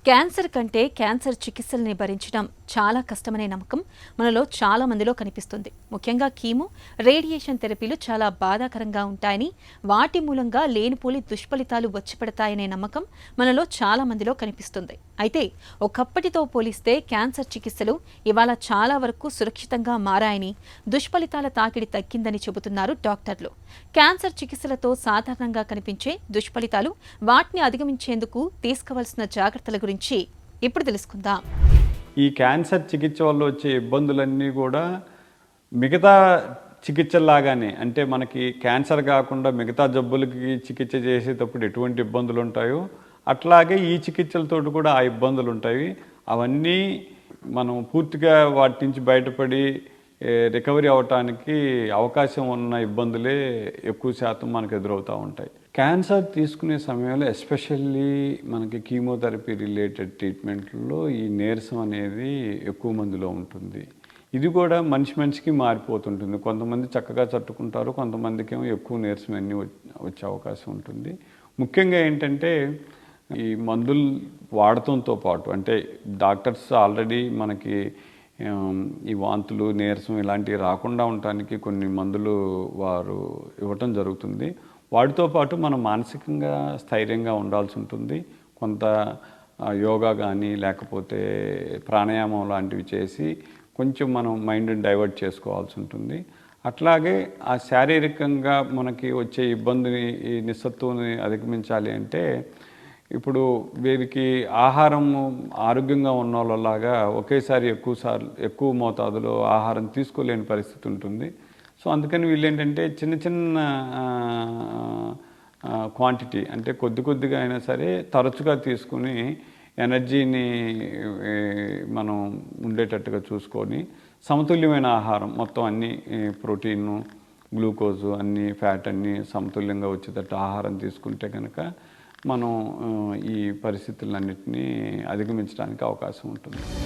Cancer కంటే cancer చికిత్సల్ని భరించడం చాలా కష్టమనే నమ్మకం మనలో చాలా మందిలో కనిపిస్తుంది. ముఖ్యంగా కీమో, రేడియేషన్ థెరపీలు చాలా బాధాకరంగా ఉంటాయని, వాటి మూలంగా లేనిపోని దుష్ఫలితాలు వచ్చిపడతాయనే నమ్మకం మనలో చాలా మందిలో కనిపిస్తుంది. అయితే ఒకప్పటితో పోలిస్తే క్యాన్సర్ చికిత్సలు ఇవాళ చాలా వరకు సురక్షితంగా మారాయని, దుష్ఫలితాల తాకిడి తగ్గిందని చెబుతున్నారు డాక్టర్లు. క్యాన్సర్ చికిత్సలతో సాధారణంగా కనిపించే దుష్ఫలితాలు, వాటిని అధిగమించేందుకు తీసుకోవాల్సిన జాగ్రత్తల గురించి ఇప్పుడు తెలుసుకుందాం. ఈ క్యాన్సర్ చికిత్స వల్ల వచ్చే ఇబ్బందులన్నీ కూడా మిగతా చికిత్సలాగానే, అంటే మనకి క్యాన్సర్ కాకుండా మిగతా జబ్బులకి చికిత్స చేసేటప్పుడు ఎటువంటి ఇబ్బందులు ఉంటాయో అట్లాగే ఈ చికిత్సలతో కూడా ఆ ఇబ్బందులు ఉంటాయి. అవన్నీ మనం పూర్తిగా వాటి నుంచి బయటపడి రికవరీ అవటానికి అవకాశం ఉన్న ఇబ్బందులే ఎక్కువ శాతం మనకు ఎదురవుతూ ఉంటాయి. క్యాన్సర్ తీసుకునే సమయంలో ఎస్పెషల్లీ మనకి కీమోథెరపీ రిలేటెడ్ ట్రీట్మెంట్లో ఈ నీరసం అనేది ఎక్కువ మందిలో ఉంటుంది. ఇది కూడా మనిషికి మారిపోతుంటుంది. కొంతమంది చక్కగా తట్టుకుంటారు, కొంతమందికి ఏమో ఎక్కువ నీరసం అన్నీ వచ్చే అవకాశం ఉంటుంది. ముఖ్యంగా ఏంటంటే ఈ మందులు వాడటంతో పాటు, అంటే డాక్టర్స్ ఆల్రెడీ మనకి ఈ వాంతులు, నీరసం ఇలాంటివి రాకుండా ఉండటానికి కొన్ని మందులు వారు ఇవ్వటం జరుగుతుంది. వాటితో పాటు మనం మానసికంగా స్థైర్యంగా ఉండాల్సి ఉంటుంది. కొంత యోగా కానీ లేకపోతే ప్రాణాయామం లాంటివి చేసి కొంచెం మనం మైండ్ని డైవర్ట్ చేసుకోవాల్సి ఉంటుంది. అట్లాగే ఆ శారీరకంగా మనకి వచ్చే ఇబ్బందిని, ఈ నిస్సత్తుని అధిగమించాలి అంటే ఇప్పుడు వీరికి ఆహారం ఆరోగ్యంగా ఉన్న వాళ్ళలాగా ఒకేసారి ఎక్కువ మోతాదులో ఆహారం తీసుకోలేని పరిస్థితి ఉంటుంది. సో అందుకని వీళ్ళు ఏంటంటే చిన్న చిన్న క్వాంటిటీ, అంటే కొద్దిగా అయినా సరే తరచుగా తీసుకుని ఎనర్జీని మనం ఉండేటట్టుగా చూసుకొని సమతుల్యమైన ఆహారం మొత్తం అన్నీ ప్రోటీను, గ్లూకోజు అన్నీ, ఫ్యాట్ అన్నీ సమతుల్యంగా వచ్చేటట్టు ఆహారం తీసుకుంటే కనుక మనం ఈ పరిస్థితులన్నింటినీ అధిగమించడానికి అవకాశం ఉంటుంది.